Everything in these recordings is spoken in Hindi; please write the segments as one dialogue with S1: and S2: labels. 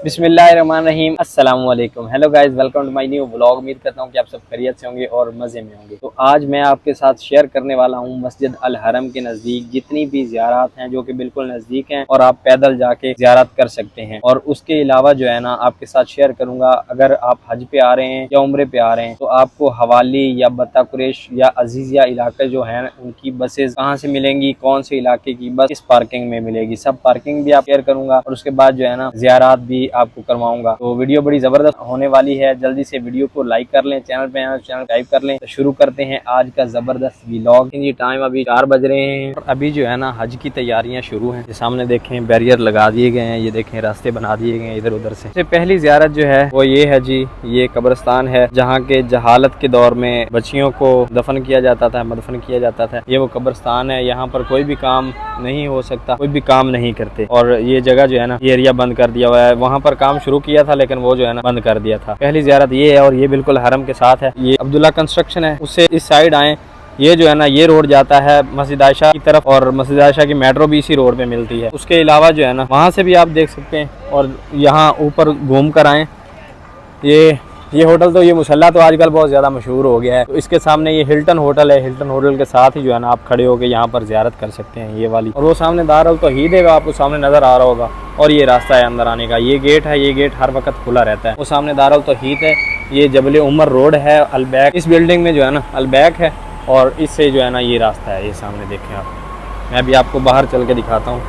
S1: बिस्मिल्लाहिर्रहमानिर्रहीम अस्सलाम वालेकुम। Hello guys, welcome to my new vlog. उम्मीद करता हूँ कि आप सब खैरियत से होंगे और मज़े में होंगे। तो आज मैं आपके साथ शेयर करने वाला हूँ मस्जिद अल हरम के नज़दीक जितनी भी ज़ियारत हैं जो कि बिल्कुल नज़दीक हैं और आप पैदल जाके ज़ियारत कर सकते हैं। और उसके अलावा जो है ना आपके साथ शेयर करूँगा, अगर आप हज पे आ रहे हैं या उम्रे पे आ रहे हैं तो आपको हवाली या बत्ता कुरैश या अजीज़िया इलाके जो हैं उनकी बसेज कहाँ से मिलेंगी, कौन से इलाके की बस किस पार्किंग में मिलेगी, सब पार्किंग भी आप शेयर करूँगा और उसके बाद जो है ना ज़ियारत भी आपको करवाऊंगा। तो वीडियो बड़ी जबरदस्त होने वाली है। जल्दी से वीडियो को लाइक कर लें, चैनल पे आए चैनल टाइप कर लें। तो शुरू करते हैं आज का जबरदस्त व्लॉग। जी टाइम अभी 4 बज रहे हैं और अभी जो है ना हज की तैयारियां शुरू हैं। सामने देखें बैरियर लगा दिए गए हैं, ये देखें रास्ते बना दिए गए हैं इधर उधर से। सबसे पहली ज़ियारत जो है वो ये है जी, ये कब्रिस्तान है जहाँ के जहालत के दौर में बच्चियों को दफन किया जाता था, मदफन किया जाता था। ये वो कब्रिस्तान है, यहाँ पर कोई भी काम नहीं हो सकता, कोई भी काम नहीं करते। और ये जगह जो है ना ये एरिया बंद कर दिया हुआ है। वहाँ पर काम शुरू किया था लेकिन वो जो है ना बंद कर दिया था। पहली ज़ियारत ये है और ये बिल्कुल हरम के साथ है। ये अब्दुल्ला कंस्ट्रक्शन है, उससे इस साइड आए, ये जो है ना ये रोड जाता है मस्जिद आयशा की तरफ और मस्जिद आयशा की मेट्रो भी इसी रोड पे मिलती है। उसके अलावा जो है ना वहाँ से भी आप देख सकते हैं और यहाँ ऊपर घूम कर आए। ये होटल तो ये मुसल्ला तो आजकल बहुत ज़्यादा मशहूर हो गया है। तो इसके सामने ये हिल्टन होटल है, हिल्टन होटल के साथ ही जो है ना आप खड़े होकर यहाँ पर ज़ियारत कर सकते हैं ये वाली। और वो सामने दारुल तौहीद है, आपको सामने नज़र आ रहा होगा। और ये रास्ता है अंदर आने का, ये गेट है, ये गेट हर वक्त खुला रहता है। वो सामने दारुल तौहीद है, ये जबल उमर रोड है, अलबैक इस बिल्डिंग में जो है ना अलबैक है और इससे जो है ना ये रास्ता है। ये सामने देखें आप, मैं भी आपको बाहर चल के दिखाता हूँ।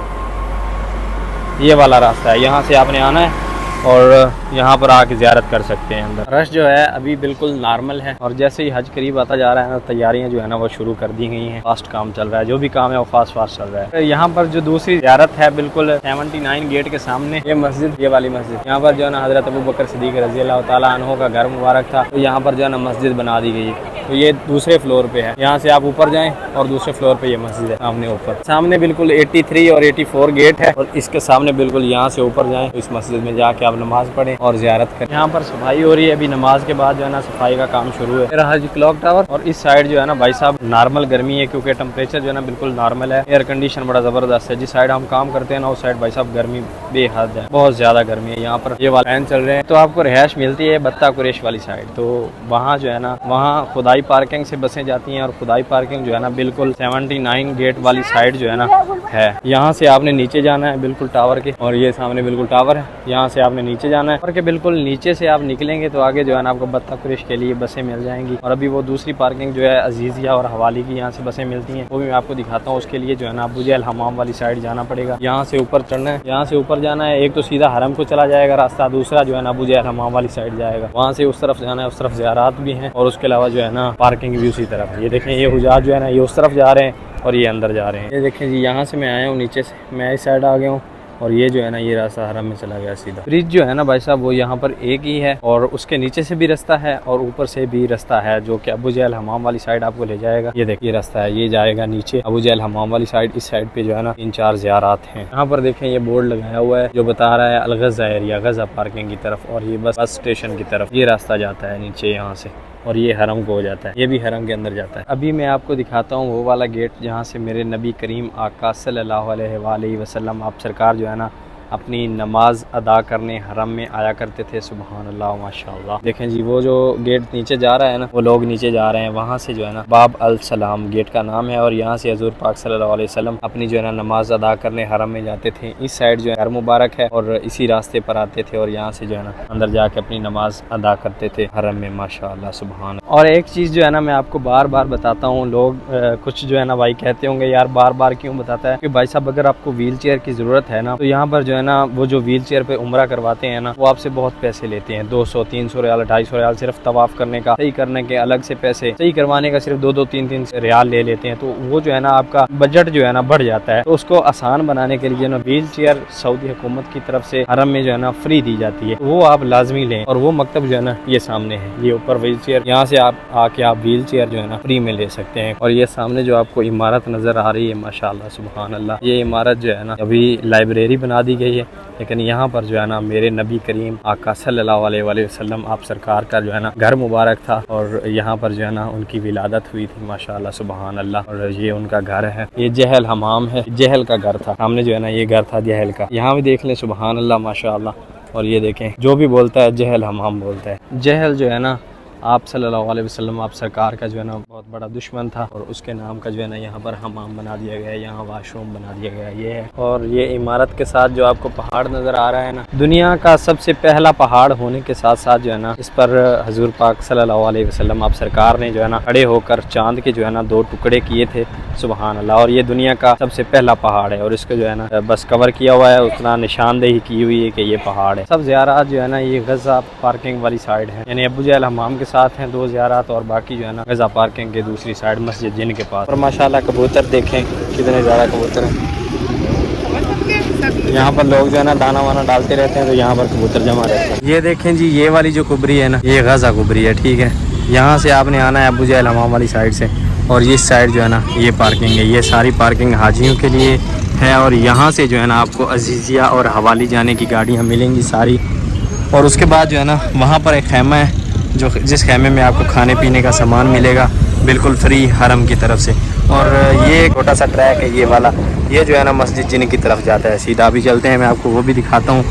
S1: ये वाला रास्ता है, यहाँ से आपने आना है और यहाँ पर आके ज़ियारत कर सकते हैं अंदर। रश जो है अभी बिल्कुल नॉर्मल है और जैसे ही हज करीब आता जा रहा है ना तैयारियाँ जो है ना वो शुरू कर दी गई हैं। फास्ट काम चल रहा है, जो भी काम है वो फास्ट चल रहा है। यहाँ पर जो दूसरी ज़ियारत है बिल्कुल 79 गेट के सामने ये मस्जिद, ये वाली मस्जिद, यहाँ पर जो है ना हज़रत अबू बकर सिद्दीक़ रज़ी अल्लाह तआला अन्हु का घर मुबारक था। तो यहाँ पर जो है ना मस्जिद बना दी गई है। तो ये दूसरे फ्लोर पे है, यहाँ से आप ऊपर जाएं और दूसरे फ्लोर पे ये मस्जिद है सामने ऊपर। सामने बिल्कुल 83 और 84 गेट है और इसके सामने बिल्कुल यहाँ से ऊपर जाएं तो इस मस्जिद में जाके आप नमाज पढ़ें और ज़ियारत करें। यहाँ पर सफाई हो रही है, अभी नमाज के बाद जो है ना सफाई का काम शुरू है। मेरा हज क्लॉक टावर और इस साइड जो है ना भाई साहब नॉर्मल गर्मी है क्योंकि टेम्परेचर जो है ना बिल्कुल नॉर्मल है। एयर कंडीशन बड़ा ज़बरदस्त है। जिस साइड हम काम करते हैं ना उस साइड भाई साहब गर्मी बेहद है, बहुत ज़्यादा गर्मी है। यहाँ पर ये वाला फैन चल रहे हैं। तो आपको रिहाइश मिलती है बत्ता कुरैश वाली साइड, तो वहाँ जो है ना वहाँ खुदाई पार्किंग से बसें जाती हैं और खुदाई पार्किंग जो है ना बिल्कुल 79 गेट वाली साइड जो है ना है। यहाँ से आपने नीचे जाना है बिल्कुल टावर के, और ये सामने बिल्कुल टावर है, यहाँ से आपने नीचे जाना है और के बिल्कुल नीचे से आप निकलेंगे तो आगे जो है ना आपको बत्ता कुरैश के लिए बसें मिल जाएंगी। और अभी वो दूसरी पार्किंग जो है अजीजिया और हवाली की, यहाँ से बसें मिलती हैं, वो भी मैं आपको दिखाता हूँ। उसके लिए जो है ना अबू जहल हमाम वाली साइड जाना पड़ेगा, यहाँ से ऊपर चढ़ना है, यहाँ से ऊपर जाना है। एक तो सीधा हरम को चला जाएगा रास्ता, दूसरा जो है ना अबू जहल हमाम वाली साइड जाएगा, वहाँ से उस तरफ जाना है। उस तरफ ज़ियारत भी हैं और उसके अलावा जो है ना पार्किंग भी उसी तरफ। ये देखें ये हुजाज जो है ना ये उस तरफ जा रहे हैं और ये अंदर जा रहे हैं। ये देखें जी, यहाँ से मैं आया हूँ नीचे से, मैं इस साइड आ गया हूँ और ये जो है ना ये रास्ता हरम में चला गया सीधा। ब्रिज जो है ना भाई साहब वो यहाँ पर एक ही है और उसके नीचे से भी रास्ता है और ऊपर से भी रास्ता है जो कि अबू जहल हमाम वाली साइड आपको ले जाएगा। ये देखिए रास्ता है, ये जाएगा नीचे अबू जहल हमाम वाली साइड। इस साइड पे जो है ना 3-4 ज़ियारत हैं। यहाँ पर देखें ये बोर्ड लगाया हुआ है जो बता रहा है अलगज़ा एरिया, गज़ा पार्किंग की तरफ, और ये बस स्टेशन की तरफ ये रास्ता जाता है नीचे यहाँ से और ये हरम को हो जाता है। ये भी हरम के अंदर जाता है। अभी मैं आपको दिखाता हूँ वो वाला गेट जहाँ से मेरे नबी करीम आका सल्लल्लाहु अलैहि वसल्लम आप सरकार जो है ना अपनी नमाज अदा करने हरम में आया करते थे। सुबहान अल्लाह माशाअल्लाह। देखें जी वो जो गेट नीचे जा रहा है ना, वो लोग नीचे जा रहे हैं, वहाँ से जो है ना बाब अल सलाम गेट का नाम है और यहाँ से हजूर पाक सल्लल्लाहु अलैहि वसल्लम अपनी जो है ना नमाज अदा करने हरम में जाते थे। इस साइड जो है घर मुबारक है और इसी रास्ते पर आते थे और यहाँ से जो है ना अंदर जाके अपनी नमाज अदा करते थे हरम में माशाअल्लाह सुबहान। और एक चीज़ जो है ना मैं आपको बार बार बताता हूँ, लोग कुछ जो है ना भाई कहते होंगे यार बार बार क्यों बताता है, कि भाई साहब अगर आपको व्हील चेयर की ज़रूरत है ना तो यहाँ पर जो है ना वो जो व्हील चेयर पे उम्रा करवाते हैं ना वो आपसे बहुत पैसे लेते हैं, 200-300 रियाल 250 रियाल सिर्फ तवाफ करने का, सही करने के अलग से पैसे, सही करवाने का सिर्फ 2-3 रियाल ले लेते हैं। तो वो जो है ना आपका बजट जो है ना बढ़ जाता है। तो उसको आसान बनाने के लिए ना व्हील चेयर सऊदी हुकूमत की तरफ से हरम में जो है ना फ्री दी जाती है, वो आप लाजमी लें। और वो मकतब जो है ना ये सामने है, ये ऊपर व्हील चेयर, यहाँ से आप आके आप व्हील चेयर जो है ना फ्री में ले सकते हैं। और ये सामने जो आपको इमारत नजर आ रही है माशाअल्लाह सुबहान अल्लाह, ये इमारत जो है ना अभी लाइब्रेरी बना दी गई है, लेकिन यहाँ पर जो है ना मेरे नबी करीम आका सल्लल्लाहु अलैहि वसल्लम आप सरकार का जो है ना घर मुबारक था और यहाँ पर जो है ना उनकी विलादत हुई थी माशाअल्लाह सुबहान अल्लाह। और ये उनका घर है, ये जहल हमाम है, जहल का घर था। सामने जो है ना ये घर था जहल का। यहाँ भी देख लें सुबहान अल्लाह माशाअल्लाह, और ये देखें जो भी बोलता है जहल हमाम बोलता है। जहल जो है ना आप सल्लल्लाहु अलैहि वसल्लम आप सरकार का जो है ना बहुत बड़ा दुश्मन था और उसके नाम का जो है ना यहाँ पर हमाम बना दिया गया है, यहाँ वाशरूम बना दिया गया है। ये है और ये इमारत के साथ जो आपको पहाड़ नज़र आ रहा है ना, दुनिया का सबसे पहला पहाड़ होने के साथ साथ जो है ना इस पर हजूर पाक सल्लल्लाहु अलैहि वसल्लम आप सरकार ने जो है ना खड़े होकर चांद के जो है ना 2 टुकड़े किए थे। सुबहान अल्लाह। और ये दुनिया का सबसे पहला पहाड़ है और इसको जो है ना बस कवर किया हुआ है, उतना निशानदेही की हुई है कि ये पहाड़ है। सब ज़ियारात जो है ना ये गज़ा पार्किंग वाली साइड है, यानी अबू जहल हमाम के साथ हैं 2 ज़ियारात और बाकी जो है ना गज़ा पार्किंग के दूसरी साइड मस्जिद जिन के पास। और माशाल्लाह कबूतर देखें कितने ज़्यादा कबूतर हैं। यहाँ पर लोग जो है ना दाना वाना डालते रहते हैं तो यहाँ पर कबूतर जमा रहते हैं। ये देखें जी ये वाली जो कुबरी है ना ये गज़ा कुबरी है, ठीक है। यहाँ से आपने आना है अबू जहल हमाम वाली साइड से और इस साइड जो है ना ये पार्किंग है। ये सारी पार्किंग हाजियों के लिए है और यहाँ से जो है ना आपको अजीज़िया और हवाली जाने की गाड़ियाँ मिलेंगी सारी। और उसके बाद जो है ना वहाँ पर एक खैमा है जो जिस खैमे में आपको खाने पीने का सामान मिलेगा बिल्कुल फ्री हरम की तरफ से। और ये छोटा सा ट्रैक है ये वाला, ये जो है ना मस्जिद जिन की तरफ जाता है। सीधा अभी चलते हैं, मैं आपको वो भी दिखाता हूँ।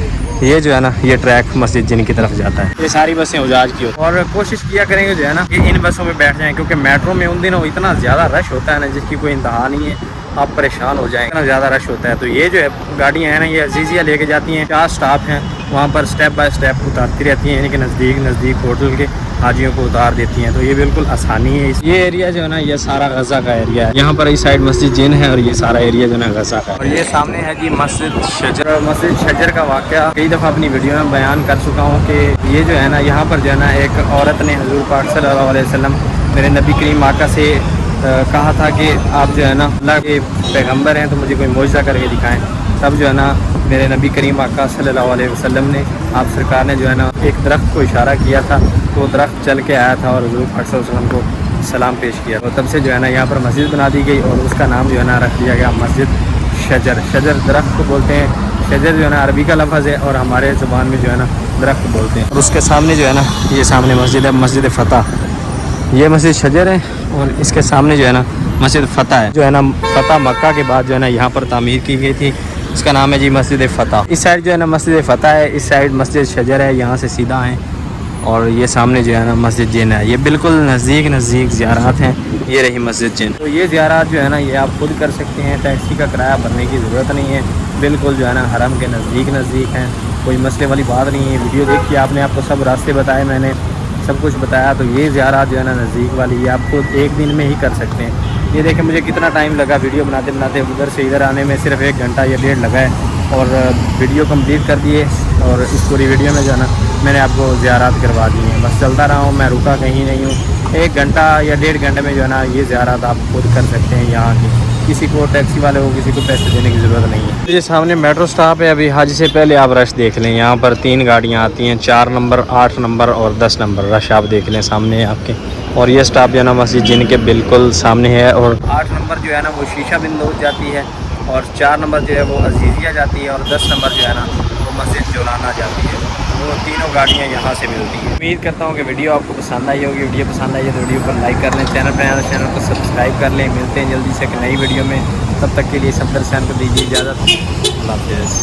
S1: ये जो है ना ये ट्रैक मस्जिद जिन की तरफ जाता है। ये सारी बसें उजाज की हो और कोशिश किया करेंगे जो है ना कि इन बसों में बैठ जाएं, क्योंकि मेट्रो में उन दिनों इतना ज़्यादा रश होता है ना जिसकी कोई इंतहा नहीं है, आप परेशान हो जाएंगे, इतना ज़्यादा रश होता है। तो ये जो है गाड़ियाँ हैं ना ये अजीज़िया लेके जाती हैं, 4 स्टाफ हैं वहाँ पर स्टेप बाय स्टेप उतारती रहती हैं, यानी कि नज़दीक होटल के हाजियों को उतार देती हैं। तो ये बिल्कुल आसानी है। ये एरिया जो है ना ये सारा गज़ा का एरिया है। यहाँ पर इस साइड मस्जिद जिन है और ये सारा एरिया जो है ना गज़ा का है। और ये सामने है जी मस्जिद शजर। मस्जिद शजर का वाक़या कई दफ़ा अपनी वीडियो में बयान कर चुका हूँ कि ये जो है ना यहाँ पर जो है ना एक औरत ने हजूर पाक सल्लल्लाहु अलैहि वसल्लम मेरे नबी करीम आका से कहा था कि आप जो है ना अल्लाह के पैगम्बर हैं तो मुझे कोई मौजज़ा करके दिखाएं। तब जो है ना मेरे नबी करीम आका सल्लल्लाहु अलैहि वसल्लम ने आप सरकार ने जो है ना एक दरख्त को इशारा किया था, तो दरख्त चल के आया था और हजूर पाक सल्लल्लाहु अलैहि वसल्लम को सलाम पेश किया। तो तब से जो है ना यहाँ पर मस्जिद बना दी गई और उसका नाम जो है ना रख दिया गया मस्जिद शजर। शजर दरख्त को बोलते हैं, शजर जो है ना अरबी का लफ्ज़ है और हमारे ज़ुबान में जो है ना दरख्त बोलते हैं। और उसके सामने जो है ना ये सामने मस्जिद है, मस्जिद फ़तह। ये मस्जिद शजर है और इसके सामने जो है ना मस्जिद फ़तह है, जो है ना फ़तह मक्का के बाद जो है ना यहाँ पर तामीर की गई थी। इसका नाम है जी मस्जिद फ़तह। इस साइड जो है ना मस्जिद फ़तह है, इस साइड मस्जिद शजर है, यहाँ से सीधा है। और ये सामने जो है ना मस्जिद जिन है। ये बिल्कुल नज़दीक ज़ियारात हैं। ये रही मस्जिद जिन। तो ये ज़ियारात जो है ना ये आप खुद कर सकते हैं, टैक्सी का किराया भरने की ज़रूरत नहीं है, बिल्कुल जो है ना हरम के नज़दीक हैं, कोई मसले वाली बात नहीं है। वीडियो देखिए, आपने आपको सब रास्ते बताए, मैंने सब कुछ बताया। तो ये ज़ियारात जो है ना नज़दीक वाली ये आप खुद एक दिन में ही कर सकते हैं। ये देखें मुझे कितना टाइम लगा वीडियो बनाते बनाते, उधर से इधर आने में सिर्फ 1 घंटा या 1.5 लगा है और वीडियो कंप्लीट कर दिए। और इस पूरी वीडियो में जो है ना मैंने आपको ज़ियारात करवा दी हैं। बस चलता रहा हूँ, मैं रुका कहीं नहीं हूँ। 1 घंटा या 1.5 घंटे में जो है ना ये ज़ियारात आप खुद कर सकते हैं यहाँ की। किसी को टैक्सी वाले को किसी को पैसे देने की ज़रूरत नहीं है। ये सामने मेट्रो स्टॉप है। अभी हज से पहले आप रश देख लें, यहाँ पर 3 गाड़ियाँ आती हैं, 4 नंबर, 8 नंबर और 10 नंबर। रश आप देख लें सामने आपके। और ये स्टॉप जो है ना मस्जिद जिन के बिल्कुल सामने है। और 8 नंबर जो है ना वो शीशा बिंदौज जाती है और 4 नंबर जो है वो अजीज़िया जाती है और 10 नंबर जो है ना वो मस्जिद जोलाना जाती है। वो तीनों गाड़ियाँ यहाँ से मिलती हैं। उम्मीद करता हूँ कि वीडियो आपको पसंद आई होगी। वीडियो पसंद आई है तो वीडियो को लाइक कर लें, चैनल पर आया तो चैनल को सब्सक्राइब कर लें। मिलते हैं जल्दी से एक नई वीडियो में, तब तक के लिए सब दर्शकों को दीजिए इजाज़त। अल्लाह हाफ़िज़।